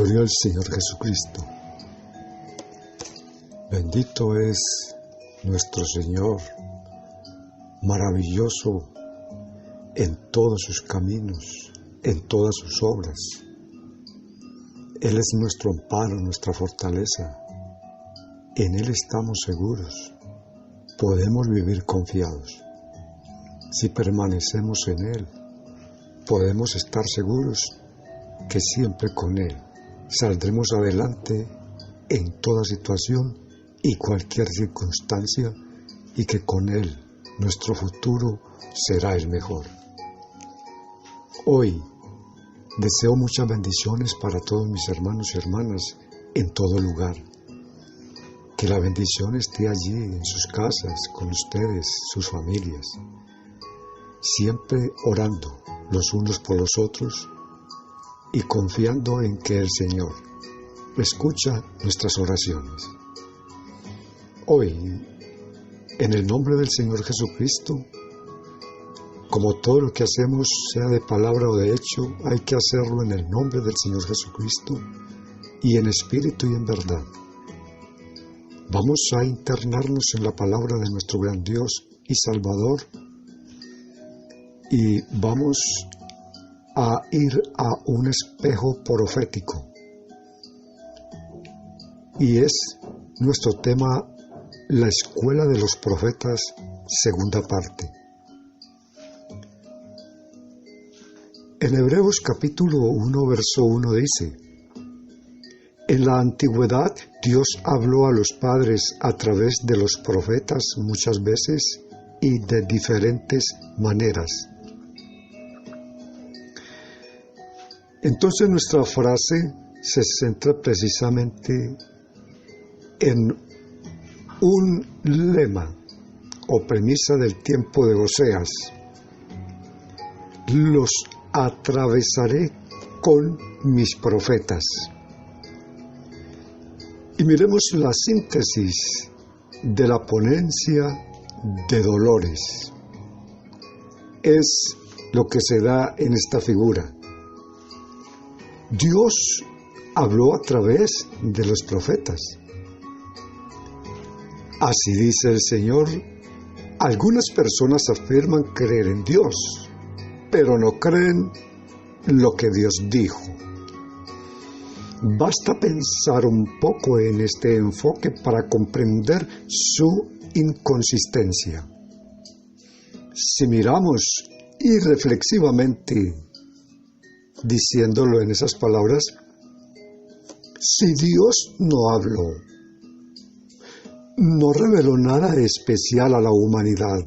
Gloria al Señor Jesucristo. Bendito es nuestro Señor, maravilloso en todos sus caminos, en todas sus obras. Él es nuestro amparo, nuestra fortaleza. En Él estamos seguros. Podemos vivir confiados. Si permanecemos en Él, podemos estar seguros que siempre con Él saldremos adelante en toda situación y cualquier circunstancia, y que con Él nuestro futuro será el mejor. Hoy deseo muchas bendiciones para todos mis hermanos y hermanas en todo lugar. Que la bendición esté allí en sus casas, con ustedes, sus familias, siempre orando los unos por los otros y confiando en que el Señor escucha nuestras oraciones. Hoy, en el nombre del Señor Jesucristo, como todo lo que hacemos, sea de palabra o de hecho, hay que hacerlo en el nombre del Señor Jesucristo y en espíritu y en verdad. Vamos a internarnos en la palabra de nuestro gran Dios y Salvador y vamos a ir a un espejo profético. Y es nuestro tema, la escuela de los profetas, segunda parte. En Hebreos capítulo 1, verso 1 dice: en la antigüedad Dios habló a los padres a través de los profetas muchas veces y de diferentes maneras. Entonces nuestra frase se centra precisamente en un lema o premisa del tiempo de Oseas: los atravesaré con mis profetas. Y miremos la síntesis de la ponencia de Dolores. Es lo que se da en esta figura. Dios habló a través de los profetas. Así dice el Señor: algunas personas afirman creer en Dios, pero no creen lo que Dios dijo. Basta pensar un poco en este enfoque para comprender su inconsistencia. Si miramos irreflexivamente, diciéndolo en esas palabras, si Dios no habló, no reveló nada especial a la humanidad,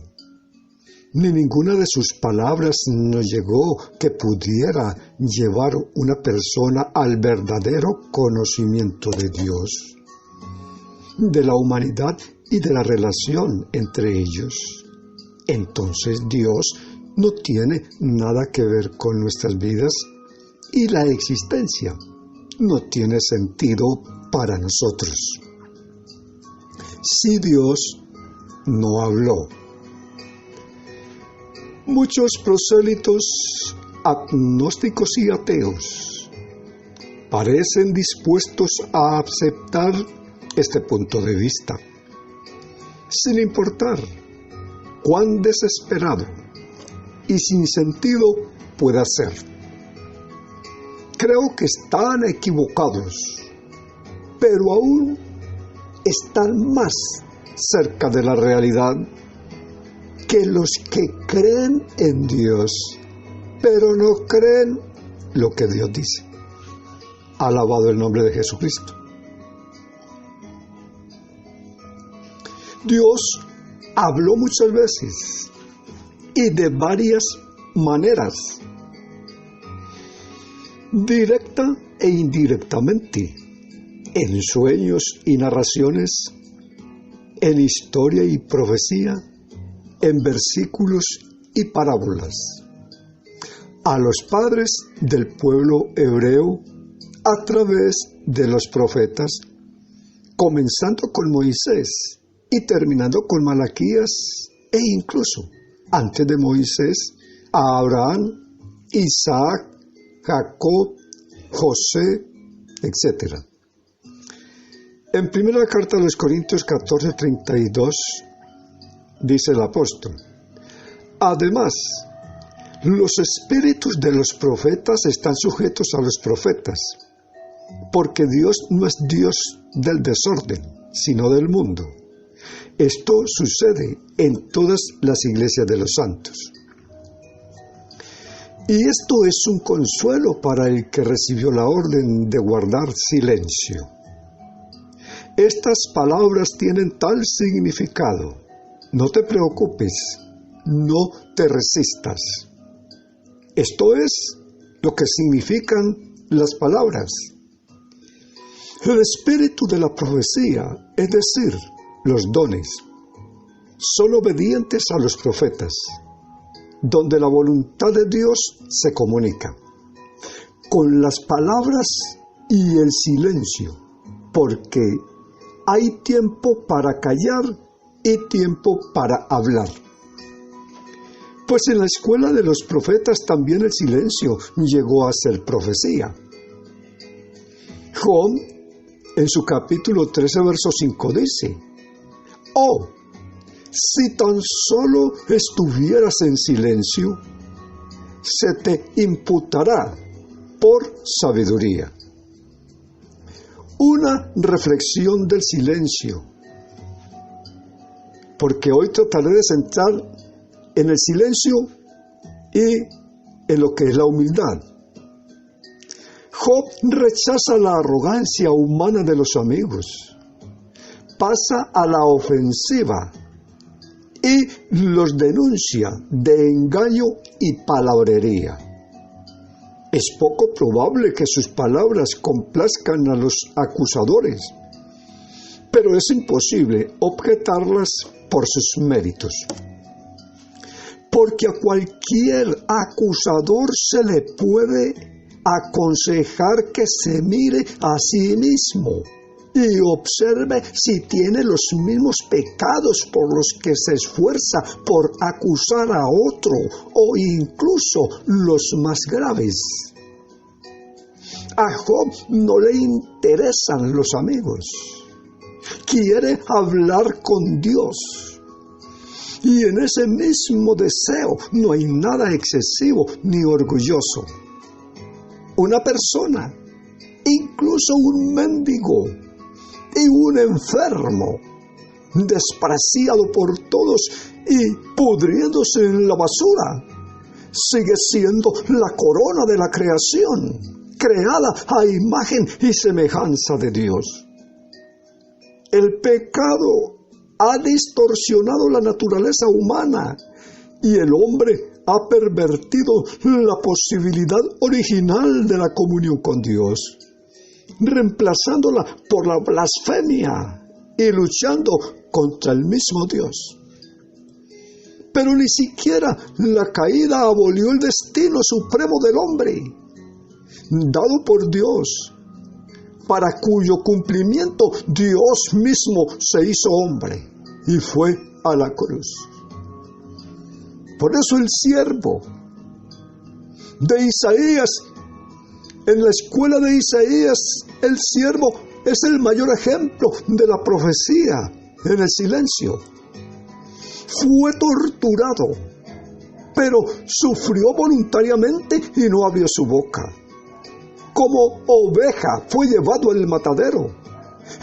ni ninguna de sus palabras nos llegó que pudiera llevar una persona al verdadero conocimiento de Dios, de la humanidad y de la relación entre ellos. Entonces Dios no tiene nada que ver con nuestras vidas y la existencia no tiene sentido para nosotros. Si Dios no habló, muchos prosélitos, agnósticos y ateos parecen dispuestos a aceptar este punto de vista, sin importar cuán desesperado y sin sentido pueda ser. Creo que están equivocados, pero aún están más cerca de la realidad que los que creen en Dios, pero no creen lo que Dios dice. Alabado el nombre de Jesucristo. Dios habló muchas veces y de varias maneras, directa e indirectamente, en sueños y narraciones, en historia y profecía, en versículos y parábolas, a los padres del pueblo hebreo a través de los profetas, comenzando con Moisés y terminando con Malaquías e incluso antes de Moisés a Abraham, Isaac, Jacob, José, etc. En primera carta a los Corintios 14:32 dice el apóstol: además, los espíritus de los profetas están sujetos a los profetas, porque Dios no es Dios del desorden, sino del mundo. Esto sucede en todas las iglesias de los santos. Y esto es un consuelo para el que recibió la orden de guardar silencio. Estas palabras tienen tal significado. No te preocupes, no te resistas. Esto es lo que significan las palabras. El espíritu de la profecía, es decir, los dones, son obedientes a los profetas, donde la voluntad de Dios se comunica, con las palabras y el silencio, porque hay tiempo para callar y tiempo para hablar. Pues en la escuela de los profetas también el silencio llegó a ser profecía. Job, en su capítulo 13, verso 5 dice: «Oh, si tan solo estuvieras en silencio, se te imputará por sabiduría». Una reflexión del silencio, porque hoy trataré de centrar en el silencio y en lo que es la humildad. Job rechaza la arrogancia humana de los amigos, pasa a la ofensiva y los denuncia de engaño y palabrería. Es poco probable que sus palabras complazcan a los acusadores, pero es imposible objetarlas por sus méritos. Porque a cualquier acusador se le puede aconsejar que se mire a sí mismo y observe si tiene los mismos pecados por los que se esfuerza por acusar a otro, o incluso los más graves. A Job no le interesan los amigos. Quiere hablar con Dios. Y en ese mismo deseo no hay nada excesivo ni orgulloso. Una persona, incluso un mendigo y un enfermo, despreciado por todos y pudriéndose en la basura, sigue siendo la corona de la creación, creada a imagen y semejanza de Dios. El pecado ha distorsionado la naturaleza humana y el hombre ha pervertido la posibilidad original de la comunión con Dios, reemplazándola por la blasfemia y luchando contra el mismo Dios. Pero ni siquiera la caída abolió el destino supremo del hombre, dado por Dios, para cuyo cumplimiento Dios mismo se hizo hombre y fue a la cruz. Por eso el siervo de Isaías, en la escuela de Isaías, el siervo es el mayor ejemplo de la profecía en el silencio. Fue torturado, pero sufrió voluntariamente y no abrió su boca. Como oveja fue llevado al matadero,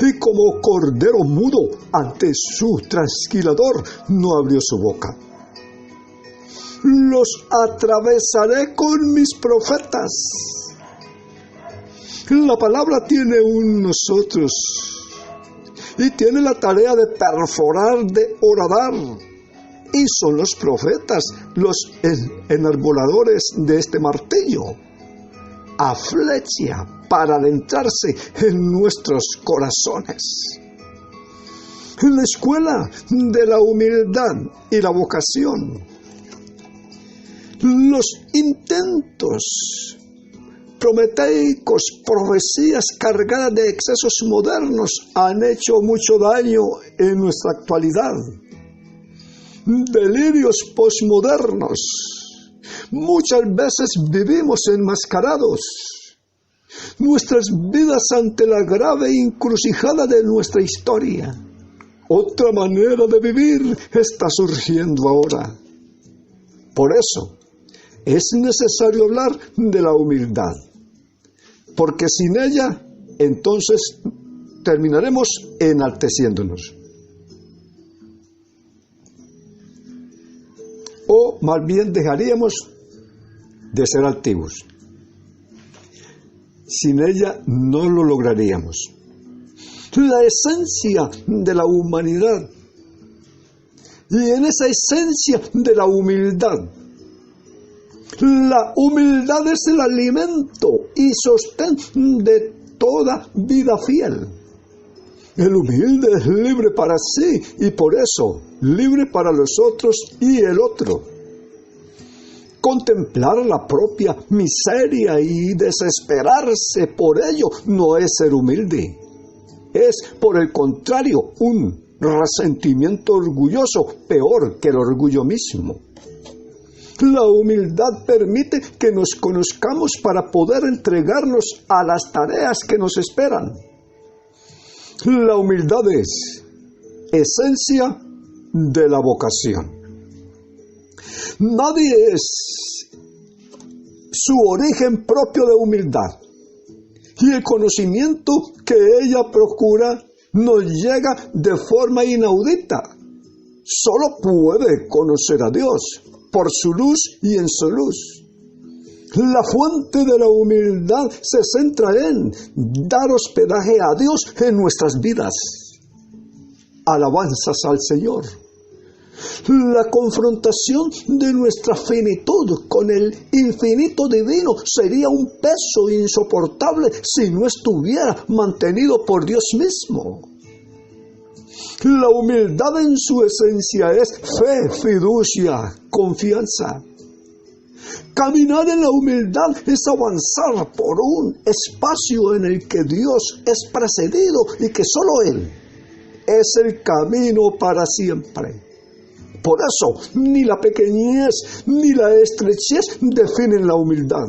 y como cordero mudo ante su trasquilador no abrió su boca. Los atravesaré con mis profetas. La palabra tiene un nosotros y tiene la tarea de perforar, de horadar, y son los profetas los enarboladores de este martillo a flecha para adentrarse en nuestros corazones. En la escuela de la humildad y la vocación, los intentos prometeicos, profecías cargadas de excesos modernos han hecho mucho daño en nuestra actualidad. Delirios posmodernos. Muchas veces vivimos enmascarados nuestras vidas ante la grave encrucijada de nuestra historia. Otra manera de vivir está surgiendo ahora. Por eso, es necesario hablar de la humildad, porque sin ella, entonces, terminaremos enalteciéndonos. O más bien dejaríamos de ser altivos. Sin ella no lo lograríamos. La esencia de la humanidad, y en esa esencia de la humildad, la humildad es el alimento y sostén de toda vida fiel. El humilde es libre para sí y por eso libre para los otros y el otro. Contemplar la propia miseria y desesperarse por ello no es ser humilde. Es, por el contrario, un resentimiento orgulloso, peor que el orgullo mismo. La humildad permite que nos conozcamos para poder entregarnos a las tareas que nos esperan. La humildad es esencia de la vocación. Nadie es su origen propio de humildad, y el conocimiento que ella procura nos llega de forma inaudita. Solo puede conocer a Dios por su luz y en su luz. La fuente de la humildad se centra en dar hospedaje a Dios en nuestras vidas. Alabanzas al Señor. La confrontación de nuestra finitud con el infinito divino sería un peso insoportable si no estuviera mantenido por Dios mismo. La humildad en su esencia es fe, fiducia, confianza. Caminar en la humildad es avanzar por un espacio en el que Dios es precedido y que solo Él es el camino para siempre. Por eso, ni la pequeñez ni la estrechez definen la humildad,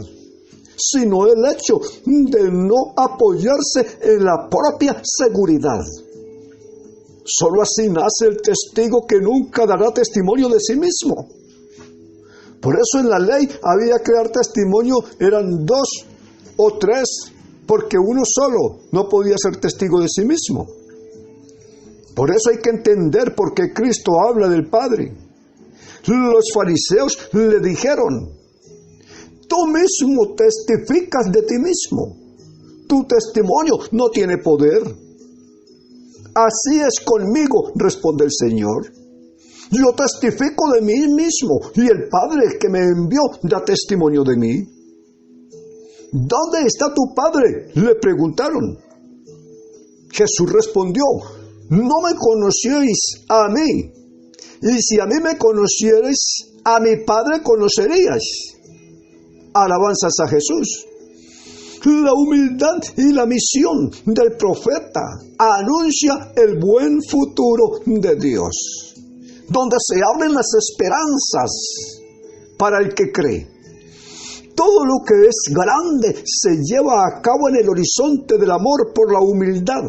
sino el hecho de no apoyarse en la propia seguridad. Solo así nace el testigo que nunca dará testimonio de sí mismo. Por eso en la ley había que dar testimonio, eran 2 o 3, porque uno solo no podía ser testigo de sí mismo. Por eso hay que entender por qué Cristo habla del Padre. Los fariseos le dijeron: tú mismo testificas de ti mismo. Tu testimonio no tiene poder. Así es conmigo, responde el Señor. Yo testifico de mí mismo y el Padre que me envió da testimonio de mí. ¿Dónde está tu Padre?, le preguntaron. Jesús respondió: no me conocíais a mí, y si a mí me conocierais, a mi Padre conoceríais. Alabanzas a Jesús. La humildad y la misión del profeta anuncia el buen futuro de Dios, donde se abren las esperanzas para el que cree. Todo lo que es grande se lleva a cabo en el horizonte del amor por la humildad.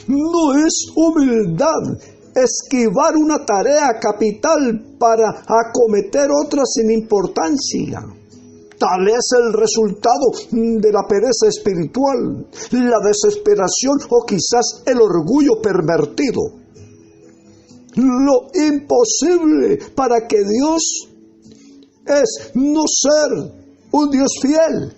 No es humildad esquivar una tarea capital para acometer otra sin importancia. Tal es el resultado de la pereza espiritual, la desesperación o quizás el orgullo pervertido. Lo imposible para que Dios es no ser un Dios fiel.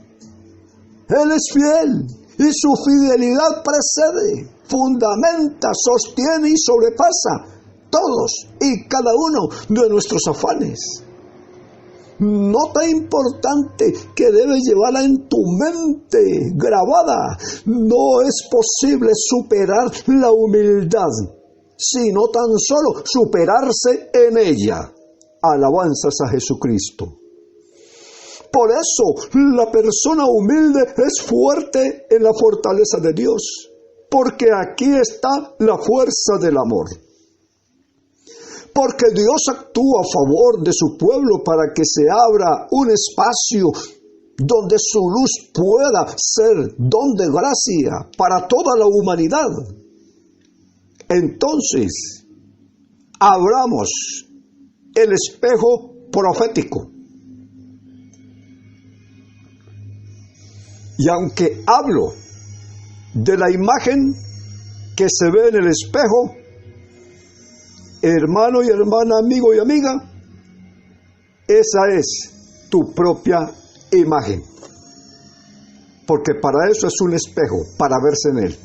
Él es fiel y su fidelidad precede, fundamenta, sostiene y sobrepasa todos y cada uno de nuestros afanes. Nota importante que debes llevarla en tu mente grabada. No es posible superar la humildad, sino tan solo superarse en ella. Alabanzas a Jesucristo. Por eso la persona humilde es fuerte en la fortaleza de Dios, porque aquí está la fuerza del amor. Porque Dios actúa a favor de su pueblo para que se abra un espacio donde su luz pueda ser don de gracia para toda la humanidad. Entonces, abramos el espejo profético. Y aunque hablo de la imagen que se ve en el espejo, hermano y hermana, amigo y amiga, esa es tu propia imagen. Porque para eso es un espejo, para verse en él.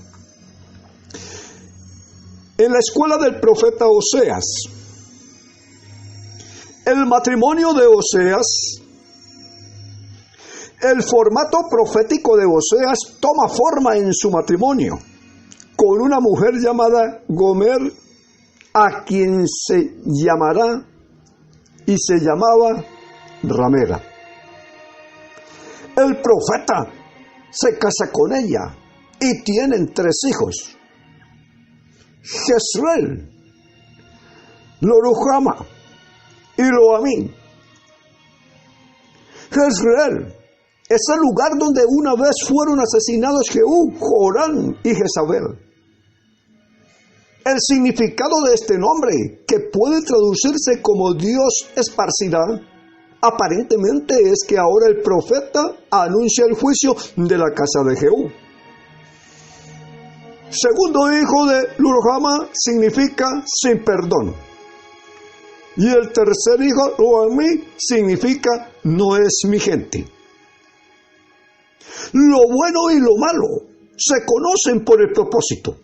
En la escuela del profeta Oseas, el matrimonio de Oseas, el formato profético de Oseas toma forma en su matrimonio con una mujer llamada Gomer, a quien se llamará y se llamaba ramera. El profeta se casa con ella y tienen 3 hijos: Jezreel, Lo-ruhama y Lo-ammi. Jezreel es el lugar donde una vez fueron asesinados Jehú, Joram y Jezabel. El significado de este nombre, que puede traducirse como Dios esparcirá, aparentemente es que ahora el profeta anuncia el juicio de la casa de Jehú. Segundo hijo de Lo-ruhama significa sin perdón. Y el tercer hijo, Lo-ammi, significa no es mi gente. Lo bueno y lo malo se conocen por el propósito.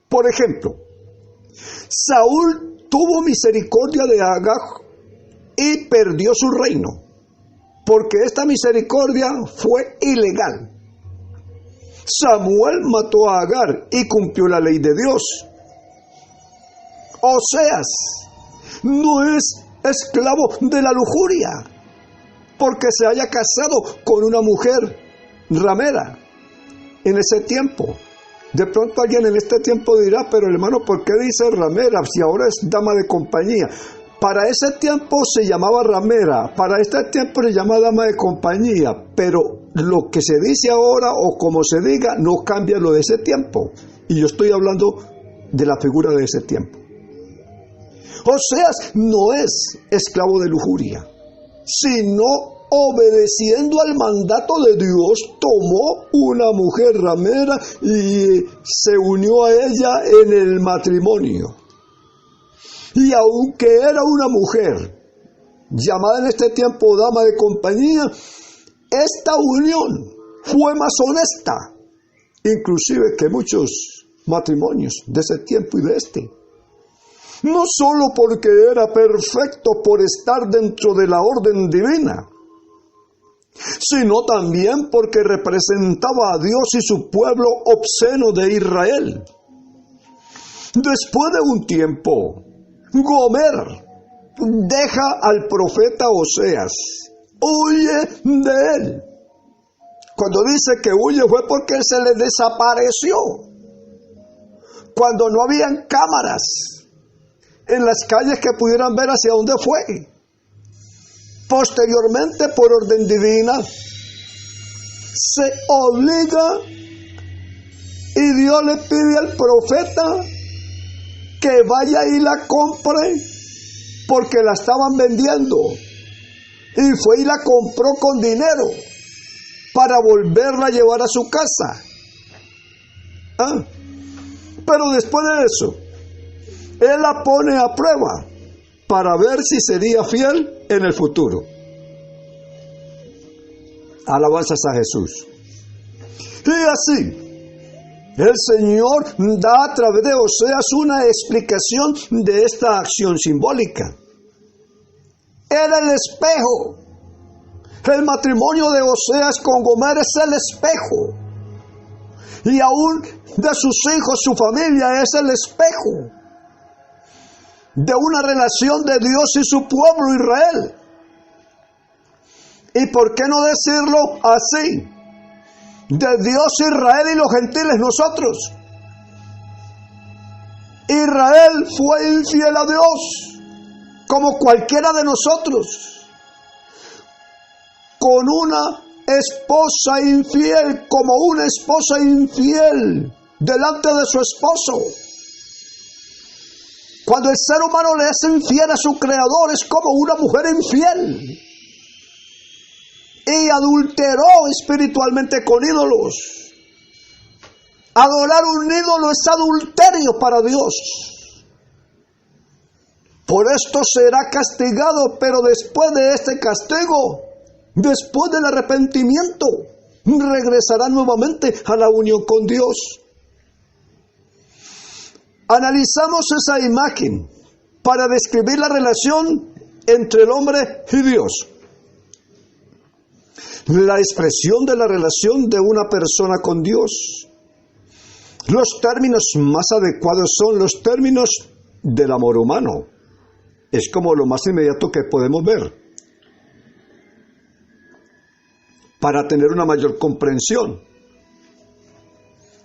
Por ejemplo, Saúl tuvo misericordia de Agag y perdió su reino, porque esta misericordia fue ilegal. Samuel mató a Agar y cumplió la ley de Dios. Oseas no es esclavo de la lujuria, porque se haya casado con una mujer ramera en ese tiempo. De pronto alguien en este tiempo dirá, pero hermano, ¿por qué dice ramera si ahora es dama de compañía? Para ese tiempo se llamaba ramera, para este tiempo se llama dama de compañía, pero lo que se dice ahora o como se diga no cambia lo de ese tiempo. Y yo estoy hablando de la figura de ese tiempo. Oseas no es esclavo de lujuria, sino obedeciendo al mandato de Dios, tomó una mujer ramera y se unió a ella en el matrimonio. Y aunque era una mujer llamada en este tiempo dama de compañía, esta unión fue más honesta, inclusive que muchos matrimonios de ese tiempo y de este. No solo porque era perfecto por estar dentro de la orden divina, sino también porque representaba a Dios y su pueblo obsceno de Israel. Después de un tiempo, Gomer deja al profeta Oseas, huye de él. Cuando dice que huye fue porque él se le desapareció. Cuando no habían cámaras en las calles que pudieran ver hacia dónde fue. Posteriormente, por orden divina, se obliga y Dios le pide al profeta que vaya y la compre porque la estaban vendiendo. Y fue y la compró con dinero para volverla a llevar a su casa. Pero después de eso, él la pone a prueba para ver si sería fiel en el futuro. Alabanzas a Jesús. Y así, el Señor da a través de Oseas una explicación de esta acción simbólica. Era el espejo. El matrimonio de Oseas con Gomer es el espejo. Y aún de sus hijos, su familia es el espejo de una relación de Dios y su pueblo Israel. ¿Y por qué no decirlo así? De Dios, Israel y los gentiles, nosotros. Israel fue infiel a Dios, como cualquiera de nosotros. con una esposa infiel, como una esposa infiel delante de su esposo. Cuando el ser humano le es infiel a su creador, es como una mujer infiel. Y adulteró espiritualmente con ídolos. Adorar un ídolo es adulterio para Dios. Por esto será castigado, pero después de este castigo, después del arrepentimiento, regresará nuevamente a la unión con Dios. Analizamos esa imagen para describir la relación entre el hombre y Dios. La expresión de la relación de una persona con Dios. Los términos más adecuados son los términos del amor humano. Es como lo más inmediato que podemos ver para tener una mayor comprensión.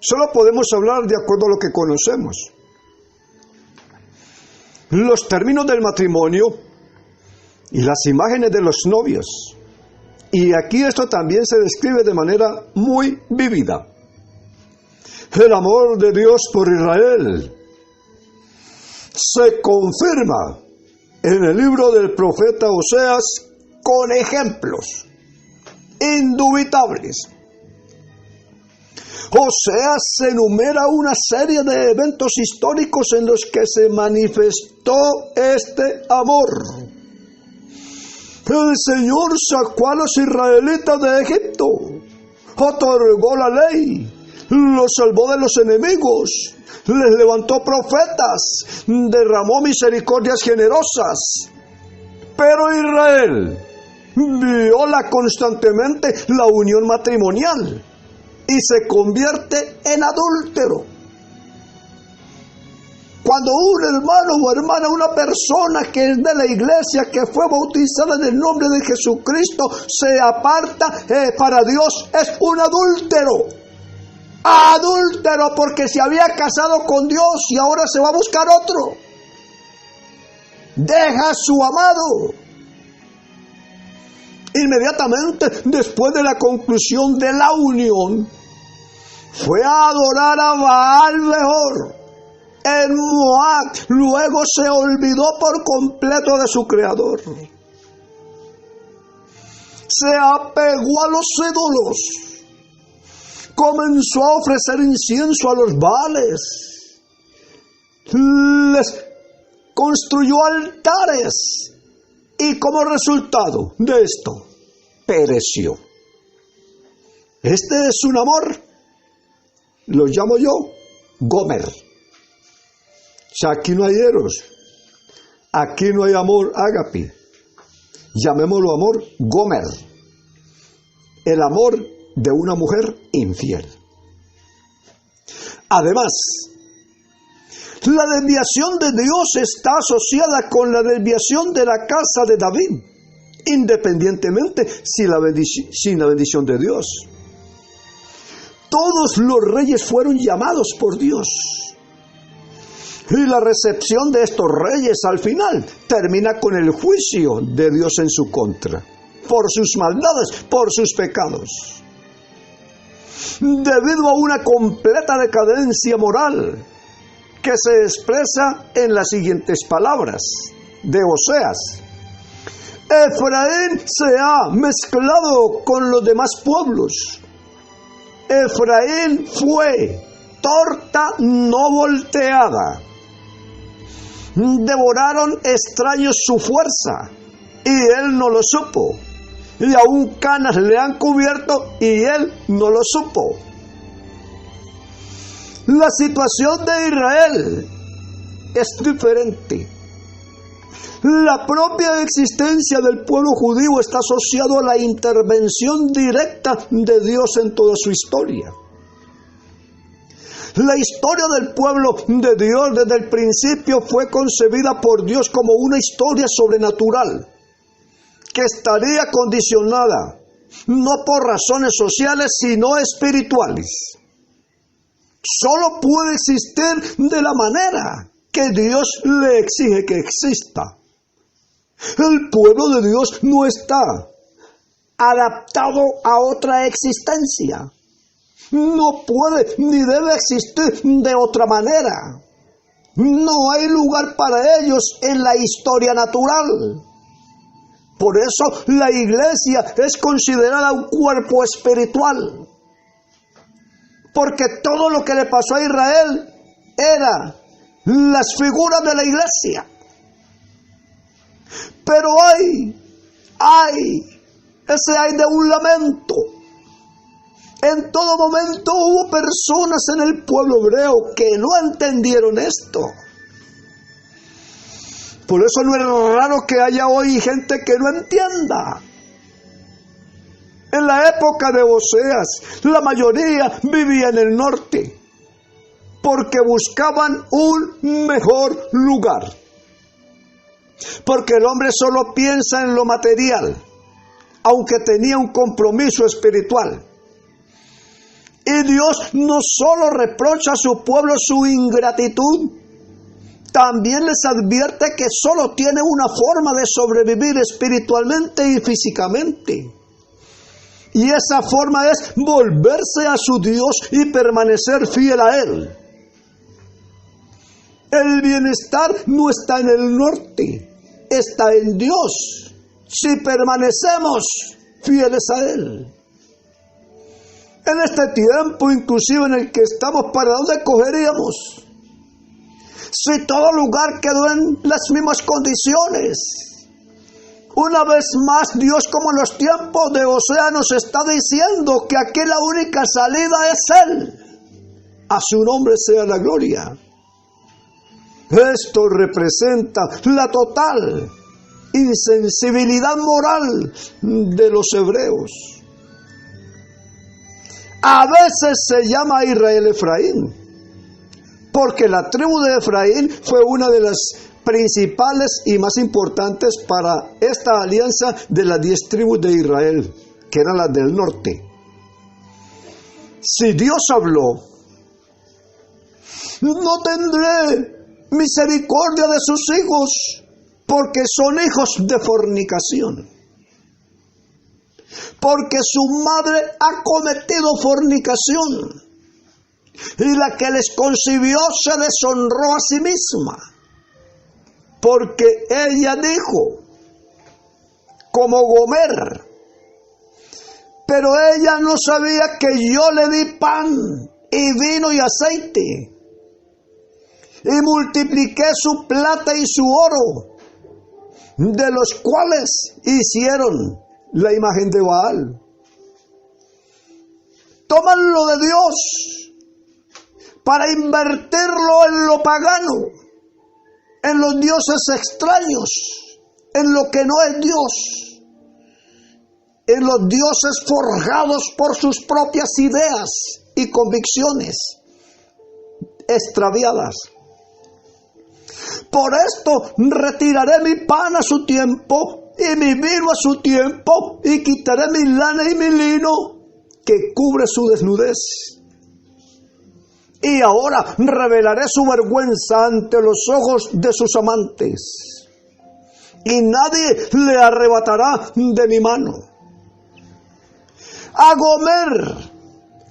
Solo podemos hablar de acuerdo a lo que conocemos. Los términos del matrimonio y las imágenes de los novios. Y aquí esto también se describe de manera muy vívida. El amor de Dios por Israel se confirma en el libro del profeta Oseas con ejemplos indubitables. Oseas enumera una serie de eventos históricos en los que se manifestó este amor. El Señor sacó a los israelitas de Egipto, otorgó la ley, los salvó de los enemigos, les levantó profetas, derramó misericordias generosas. Pero Israel viola constantemente la unión matrimonial y se convierte en adúltero. Cuando un hermano o hermana, una persona que es de la iglesia, que fue bautizada en el nombre de Jesucristo, se aparta para Dios, es un adúltero. Adúltero porque se había casado con Dios y ahora se va a buscar otro. Deja a su amado. Inmediatamente después de la conclusión de la unión, fue a adorar a Baal-Peor en Moab. Luego se olvidó por completo de su creador. Se apegó a los ídolos. Comenzó a ofrecer incienso a los Baales. Les construyó altares. Y como resultado de esto, pereció. Este es un amor, lo llamo yo Gomer. O sea, aquí no hay eros, aquí no hay amor ágape. Llamémoslo amor Gomer. El amor de una mujer infiel. Además, la desviación de Dios está asociada con la desviación de la casa de David, independientemente sin la bendición de Dios. Todos los reyes fueron llamados por Dios. Y la recepción de estos reyes al final termina con el juicio de Dios en su contra, por sus maldades, por sus pecados. Debido a una completa decadencia moral, que se expresa en las siguientes palabras de Oseas. Efraín se ha mezclado con los demás pueblos. Efraín fue torta no volteada. Devoraron extraños su fuerza y él no lo supo. Y aún canas le han cubierto y él no lo supo. La situación de Israel es diferente. La propia existencia del pueblo judío está asociado a la intervención directa de Dios en toda su historia. La historia del pueblo de Dios desde el principio fue concebida por Dios como una historia sobrenatural que estaría condicionada no por razones sociales sino espirituales. Solo puede existir de la manera que Dios le exige que exista. El pueblo de Dios no está adaptado a otra existencia. No puede ni debe existir de otra manera. No hay lugar para ellos en la historia natural. Por eso la iglesia es considerada un cuerpo espiritual. Porque todo lo que le pasó a Israel era las figuras de la iglesia. Pero ese hay de un lamento. En todo momento hubo personas en el pueblo hebreo que no entendieron esto. Por eso no es raro que haya hoy gente que no entienda. En la época de Oseas, la mayoría vivía en el norte, porque buscaban un mejor lugar. Porque el hombre solo piensa en lo material, aunque tenía un compromiso espiritual. Y Dios no solo reprocha a su pueblo su ingratitud, también les advierte que solo tiene una forma de sobrevivir espiritualmente y físicamente. Y esa forma es volverse a su Dios y permanecer fiel a Él. El bienestar no está en el norte, está en Dios, si permanecemos fieles a Él. En este tiempo, inclusive en el que estamos, ¿para dónde cogeríamos? Si todo lugar quedó en las mismas condiciones. Una vez más, Dios, como en los tiempos de Oseas, nos está diciendo que aquí la única salida es Él. A su nombre sea la gloria. Esto representa la total insensibilidad moral de los hebreos. A veces se llama Israel Efraín, porque la tribu de Efraín fue una de las principales y más importantes para esta alianza de las 10 tribus de Israel, que eran las del norte. Si Dios habló, no tendré misericordia de sus hijos, porque son hijos de fornicación. Porque su madre ha cometido fornicación, y la que les concibió se deshonró a sí misma, porque ella dijo, como Gomer, pero ella no sabía que yo le di pan y vino y aceite, y multipliqué su plata y su oro, de los cuales hicieron la imagen de Baal. Toman lo de Dios para invertirlo en lo pagano, en los dioses extraños, en lo que no es Dios, en los dioses forjados por sus propias ideas y convicciones extraviadas. Por esto retiraré mi pan a su tiempo y mi vino a su tiempo, y quitaré mi lana y mi lino que cubre su desnudez. Y ahora revelaré su vergüenza ante los ojos de sus amantes, y nadie le arrebatará de mi mano. A Gomer,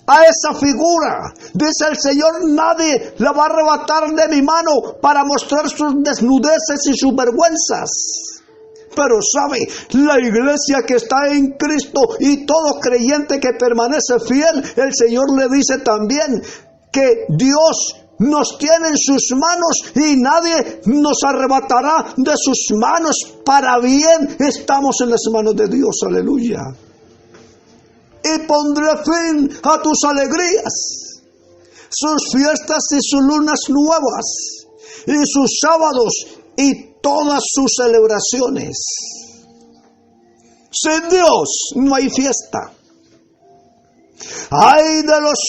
a esa figura, dice el Señor, nadie la va a arrebatar de mi mano para mostrar sus desnudeces y sus vergüenzas. Pero sabe, la iglesia que está en Cristo y todo creyente que permanece fiel, el Señor le dice también que Dios nos tiene en sus manos y nadie nos arrebatará de sus manos. Para bien estamos en las manos de Dios, aleluya. Y pondré fin a tus alegrías, sus fiestas y sus lunas nuevas, y sus sábados y todas sus celebraciones. Sin Dios no hay fiesta. Ay de los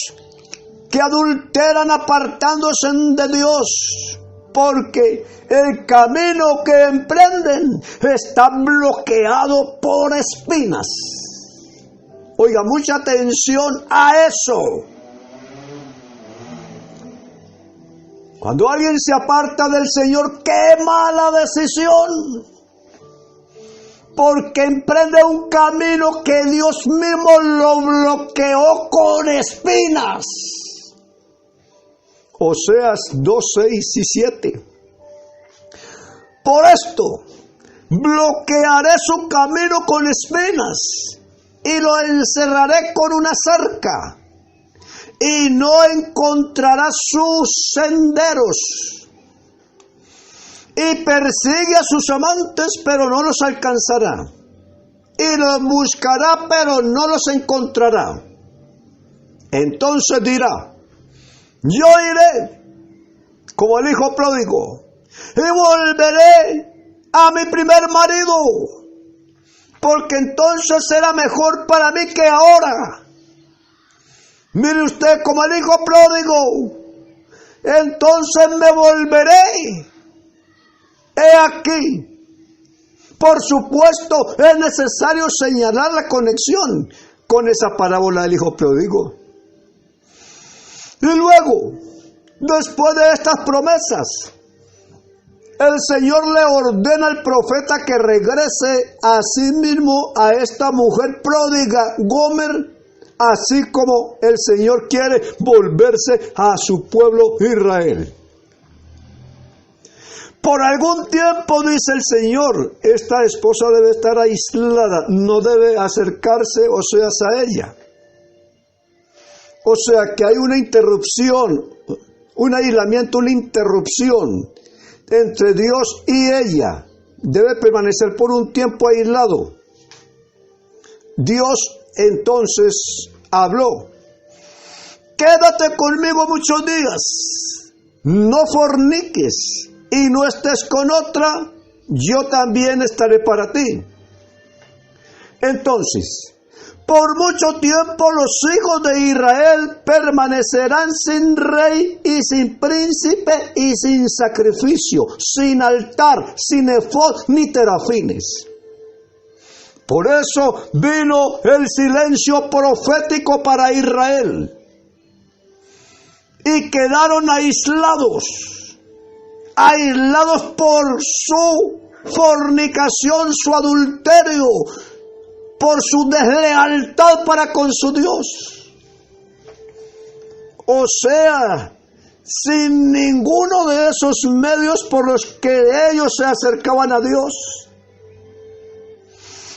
que adulteran apartándose de Dios, porque el camino que emprenden está bloqueado por espinas. Oiga, mucha atención a eso. Cuando alguien se aparta del Señor, ¡qué mala decisión! porque emprende un camino que Dios mismo lo bloqueó con espinas. Oseas 2, 6 y 7. Por esto, bloquearé su camino con espinas y lo encerraré con una cerca y no encontrará sus senderos. Y persigue a sus amantes, pero no los alcanzará. Y los buscará, pero no los encontrará. Entonces dirá: yo iré como el hijo pródigo y volveré a mi primer marido, porque entonces será mejor para mí que ahora. Mire usted, como el hijo pródigo, entonces me volveré. He aquí. Por supuesto, es necesario señalar la conexión con esa parábola del hijo pródigo. Y luego, después de estas promesas, el Señor le ordena al profeta que regrese a sí mismo a esta mujer pródiga, Gomer, así como el Señor quiere volverse a su pueblo Israel. Por algún tiempo, dice el Señor, esta esposa debe estar aislada, no debe acercarse Oseas a ella. O sea que hay una interrupción, un aislamiento, una interrupción entre Dios y ella. Debe permanecer por un tiempo aislado. Dios entonces habló: quédate conmigo muchos días, no forniques y no estés con otra, yo también estaré para ti. Entonces, por mucho tiempo los hijos de Israel permanecerán sin rey y sin príncipe y sin sacrificio, sin altar, sin efod ni terafines. Por eso vino el silencio profético para Israel. Y quedaron aislados por su fornicación, su adulterio, por su deslealtad para con su Dios. O sea, sin ninguno de esos medios por los que ellos se acercaban a Dios.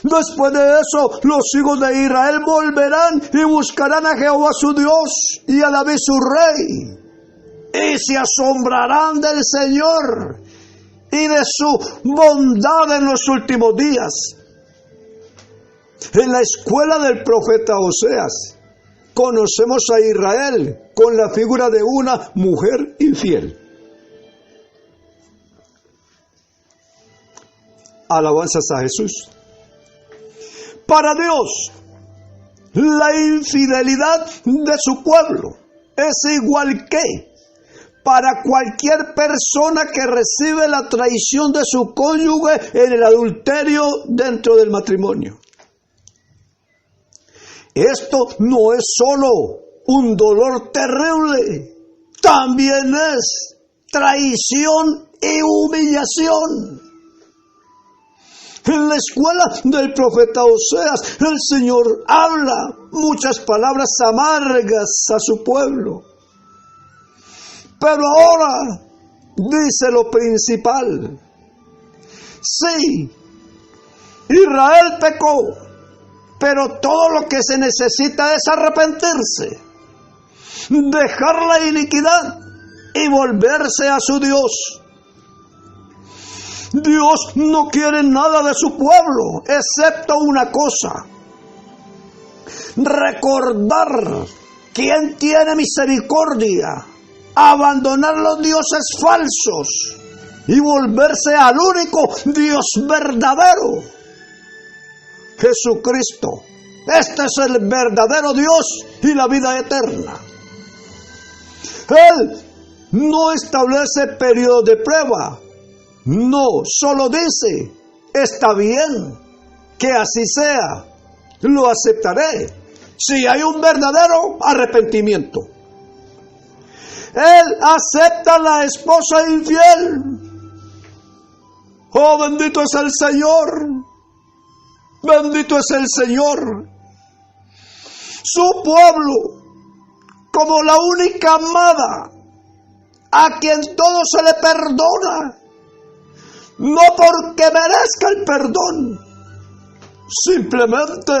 Después de eso, los hijos de Israel volverán y buscarán a Jehová su Dios y a David su rey. Y se asombrarán del Señor y de su bondad en los últimos días. En la escuela del profeta Oseas, conocemos a Israel con la figura de una mujer infiel. Alabanzas a Jesús. Para Dios, la infidelidad de su pueblo es igual que para cualquier persona que recibe la traición de su cónyuge en el adulterio dentro del matrimonio. Esto no es solo un dolor terrible, también es traición y humillación. En la escuela del profeta Oseas, el Señor habla muchas palabras amargas a su pueblo. Pero ahora dice lo principal. Sí, Israel pecó, pero todo lo que se necesita es arrepentirse, dejar la iniquidad y volverse a su Dios. Dios no quiere nada de su pueblo, excepto una cosa: recordar quién tiene misericordia, abandonar los dioses falsos y volverse al único Dios verdadero, Jesucristo. Este es el verdadero Dios y la vida eterna. Él no establece periodo de prueba. No, solo dice: está bien, que así sea, lo aceptaré, si hay un verdadero arrepentimiento. Él acepta a la esposa infiel. Oh, bendito es el Señor. Bendito es el Señor. Su pueblo, como la única amada, a quien todo se le perdona, no porque merezca el perdón, simplemente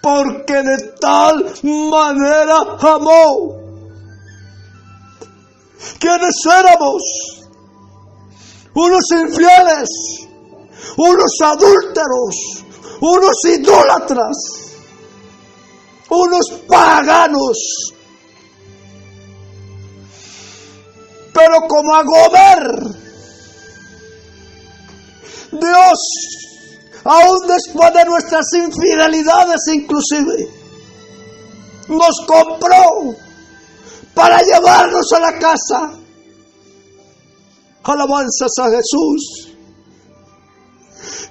porque de tal manera amó. ¿Quiénes éramos? Unos infieles, unos adúlteros, unos idólatras, unos paganos. Pero como a Gomer, Dios, aún después de nuestras infidelidades inclusive, nos compró para llevarnos a la casa. Alabanzas a Jesús.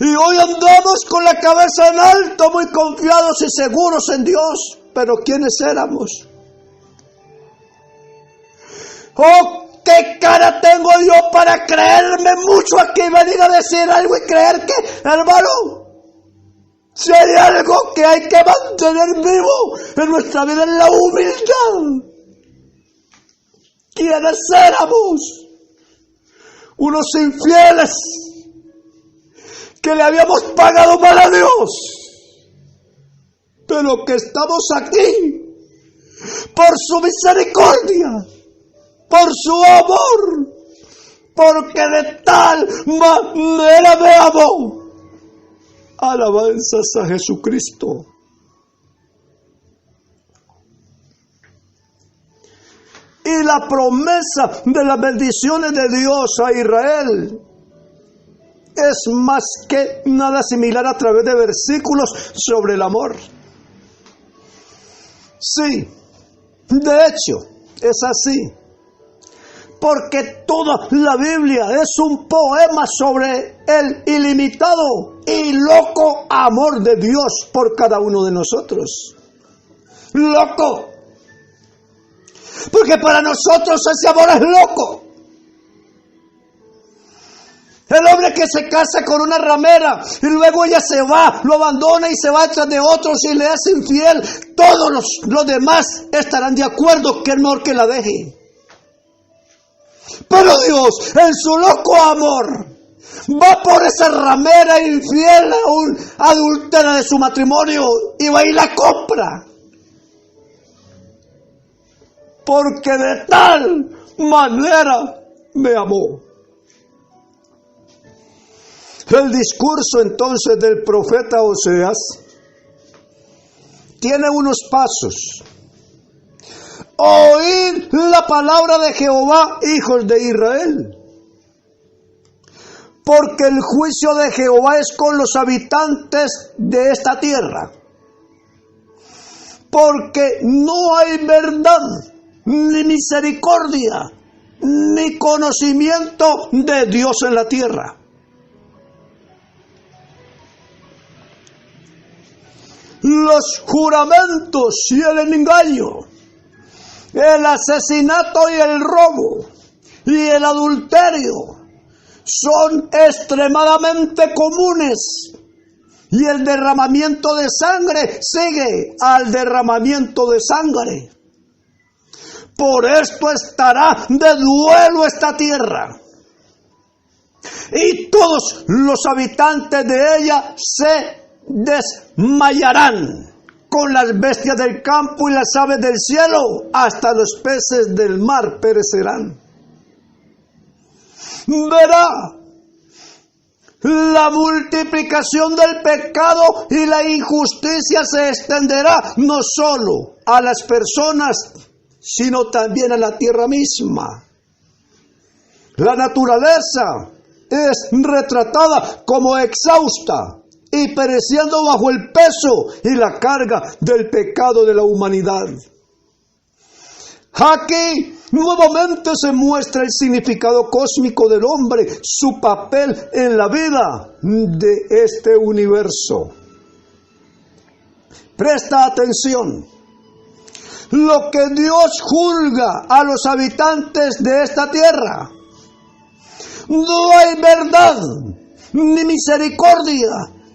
Y hoy andamos con la cabeza en alto, muy confiados y seguros en Dios. Pero ¿quiénes éramos? ¡Oh, qué cara tengo yo para creerme mucho aquí y venir a decir algo y creer que, hermano, si hay algo que hay que mantener vivo en nuestra vida es la humildad? ¿Quiénes éramos? Unos infieles que le habíamos pagado mal a Dios, pero que estamos aquí por su misericordia, por su amor, porque de tal manera me amó. Alabanzas a Jesucristo. Y la promesa de las bendiciones de Dios a Israel es más que nada similar a través de versículos sobre el amor. Sí, de hecho, es así. Porque toda la Biblia es un poema sobre el ilimitado y loco amor de Dios por cada uno de nosotros. Loco. Porque para nosotros ese amor es loco. El hombre que se casa con una ramera y luego ella se va, lo abandona y se va tras de otros y le es infiel, todos los demás estarán de acuerdo que es mejor que la deje. Pero Dios, en su loco amor, va por esa ramera infiel, aún adúltera de su matrimonio, y va y la compra. Porque de tal manera me amó. El discurso entonces del profeta Oseas tiene unos pasos. Oíd la palabra de Jehová, hijos de Israel. Porque el juicio de Jehová es con los habitantes de esta tierra. Porque no hay verdad, ni misericordia, ni conocimiento de Dios en la tierra. Los juramentos y el engaño, el asesinato y el robo y el adulterio son extremadamente comunes. Y el derramamiento de sangre sigue al derramamiento de sangre. Por esto estará de duelo esta tierra. Y todos los habitantes de ella se desmayarán con las bestias del campo y las aves del cielo, hasta los peces del mar perecerán. Verá la multiplicación del pecado y la injusticia se extenderá no solo a las personas, sino también a la tierra misma. La naturaleza es retratada como exhausta y pereciendo bajo el peso y la carga del pecado de la humanidad. Aquí nuevamente se muestra el significado cósmico del hombre, su papel en la vida de este universo. Presta atención. Lo que Dios juzga a los habitantes de esta tierra. No hay verdad, ni misericordia,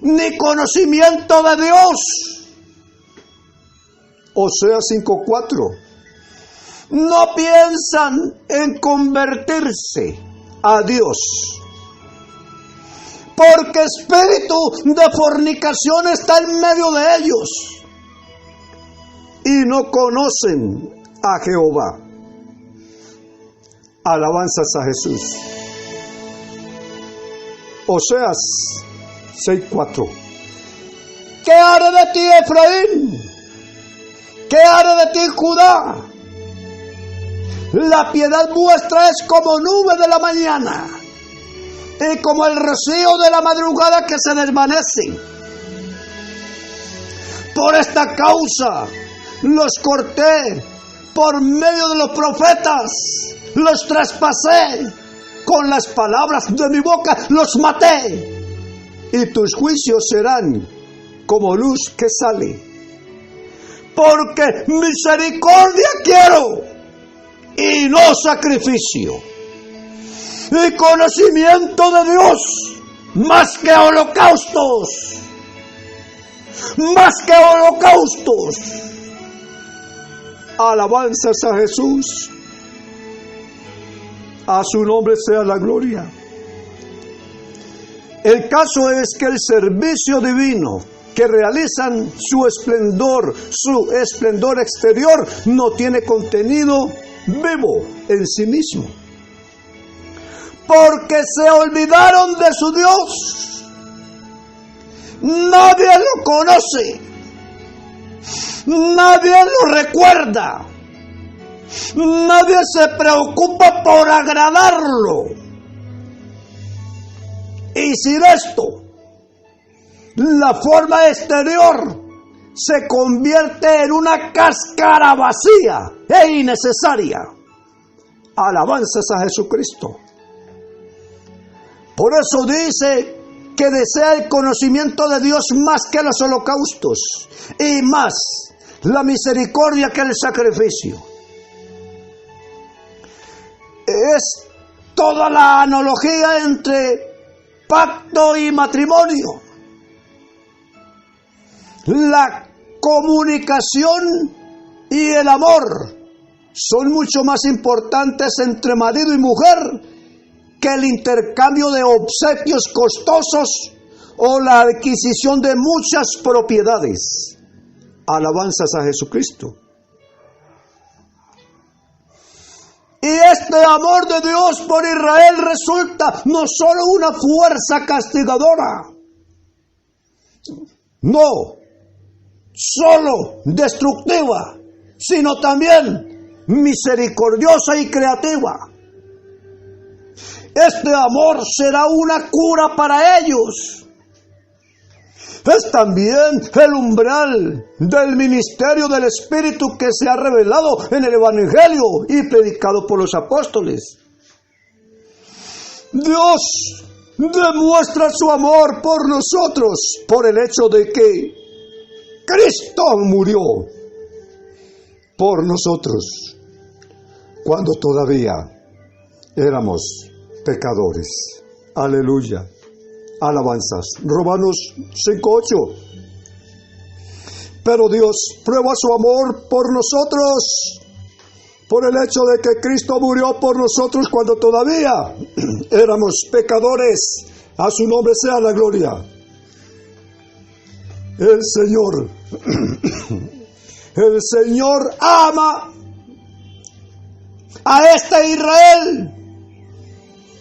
ni conocimiento de Dios. Oseas 5:4. No piensan en convertirse a Dios, porque espíritu de fornicación está en medio de ellos y no conocen a Jehová. Alabanzas a Jesús. Oseas 6:4. ¿Qué haré de ti, Efraín? ¿Qué haré de ti, Judá? La piedad vuestra es como nube de la mañana y como el rocío de la madrugada que se desvanece. Por esta causa los corté por medio de los profetas, los traspasé con las palabras de mi boca, los maté, y tus juicios serán como luz que sale. Porque misericordia quiero y no sacrificio, y conocimiento de Dios más que holocaustos, más que holocaustos. Alabanzas a Jesús. A su nombre sea la gloria. El caso es que el servicio divino que realizan su esplendor exterior no tiene contenido vivo en sí mismo, porque se olvidaron de su Dios. Nadie lo conoce, nadie lo recuerda, nadie se preocupa por agradarlo. Y sin esto, la forma exterior se convierte en una cáscara vacía e innecesaria. Alabanzas a Jesucristo. Por eso dice que desea el conocimiento de Dios más que los holocaustos y más la misericordia que el sacrificio. Es toda la analogía entre pacto y matrimonio. La comunicación y el amor son mucho más importantes entre marido y mujer que el intercambio de obsequios costosos o la adquisición de muchas propiedades. Alabanzas a Jesucristo. Y este amor de Dios por Israel resulta no solo una fuerza castigadora, no solo destructiva, sino también misericordiosa y creativa. Este amor será una cura para ellos. Es también el umbral del ministerio del Espíritu que se ha revelado en el Evangelio y predicado por los apóstoles. Dios demuestra su amor por nosotros por el hecho de que Cristo murió por nosotros cuando todavía éramos pecadores. Aleluya. Alabanzas. Romanos 5:8. Pero Dios prueba su amor por nosotros por el hecho de que Cristo murió por nosotros cuando todavía éramos pecadores. A su nombre sea la gloria. El Señor ama a este Israel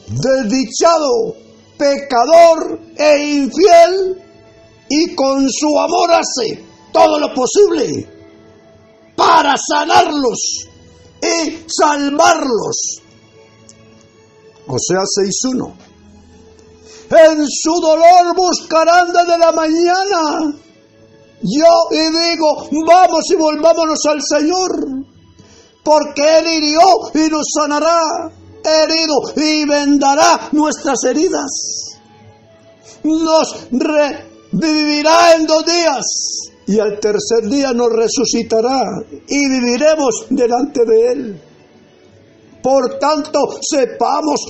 desdichado, pecador e infiel, y con su amor hace todo lo posible para sanarlos y salvarlos. Oseas 6:1. En su dolor buscarán desde la mañana. Yo y digo, vamos y volvámonos al Señor, porque Él hirió y nos sanará, herido y vendará nuestras heridas. Nos revivirá en 2 días y al tercer día nos resucitará y viviremos delante de Él. Por tanto, sepamos,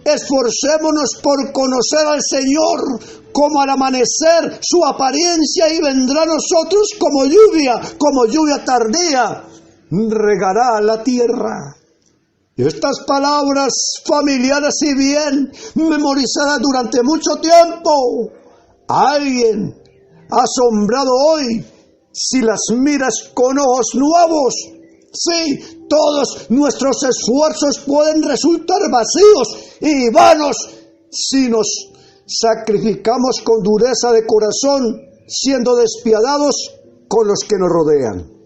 esforcémonos por conocer al Señor, como al amanecer su apariencia, y vendrá a nosotros como lluvia tardía, regará la tierra. Y estas palabras familiares y bien memorizadas durante mucho tiempo, alguien asombrado hoy, si las miras con ojos nuevos, sí, todos nuestros esfuerzos pueden resultar vacíos y vanos si nos sacrificamos con dureza de corazón, siendo despiadados con los que nos rodean.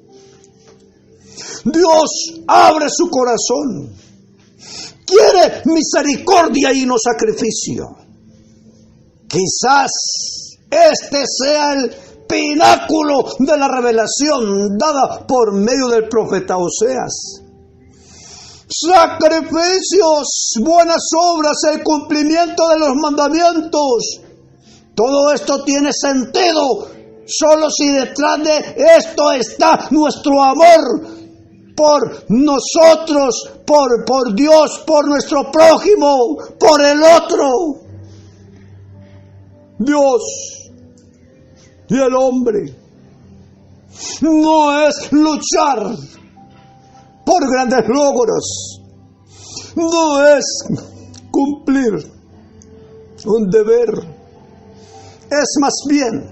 Dios abre su corazón, quiere misericordia y no sacrificio. Quizás este sea el pináculo de la revelación dada por medio del profeta Oseas. Sacrificios, buenas obras, el cumplimiento de los mandamientos. Todo esto tiene sentido solo si detrás de esto está nuestro amor por nosotros, por Dios, por nuestro prójimo, por el otro. Dios y el hombre no es luchar por grandes logros, no es cumplir un deber, es más bien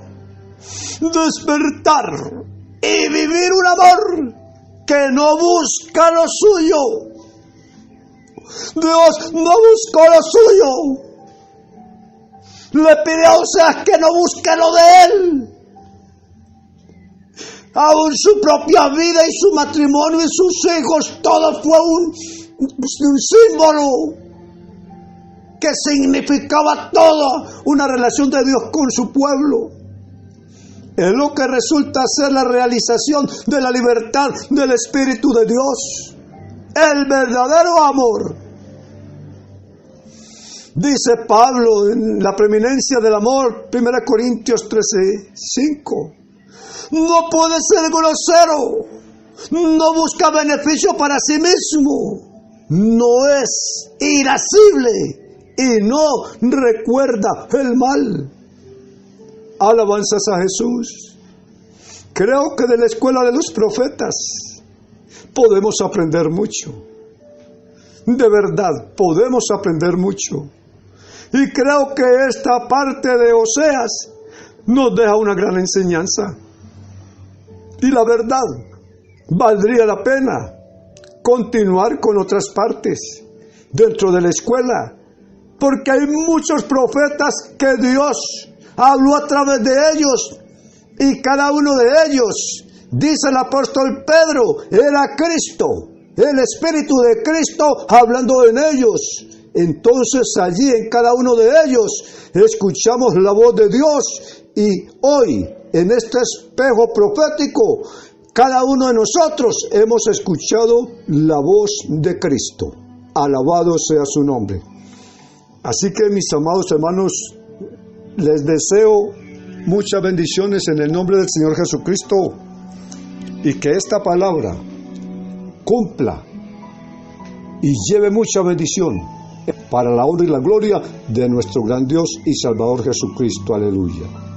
despertar y vivir un amor que no busca lo suyo. Dios no buscó lo suyo. Le pide a Oseas que no busque lo de él. Aún su propia vida y su matrimonio y sus hijos, todo fue un símbolo que significaba toda una relación de Dios con su pueblo. Es lo que resulta ser la realización de la libertad del Espíritu de Dios, el verdadero amor. Dice Pablo en la preeminencia del amor, 1 Corintios 13:5. No puede ser grosero, no busca beneficio para sí mismo, no es irascible y no recuerda el mal. Alabanzas a Jesús. Creo que de la escuela de los profetas podemos aprender mucho. De verdad, podemos aprender mucho. Y creo que esta parte de Oseas nos deja una gran enseñanza. Y la verdad, valdría la pena continuar con otras partes dentro de la escuela, porque hay muchos profetas que Dios habló a través de ellos, y cada uno de ellos, dice el apóstol Pedro, era Cristo, el Espíritu de Cristo hablando en ellos. Entonces allí en cada uno de ellos escuchamos la voz de Dios, y hoy en este espejo profético cada uno de nosotros hemos escuchado la voz de Cristo. Alabado sea su nombre. Así que, mis amados hermanos, les deseo muchas bendiciones en el nombre del Señor Jesucristo, y que esta palabra cumpla y lleve mucha bendición para la honra y la gloria de nuestro gran Dios y Salvador Jesucristo. Aleluya.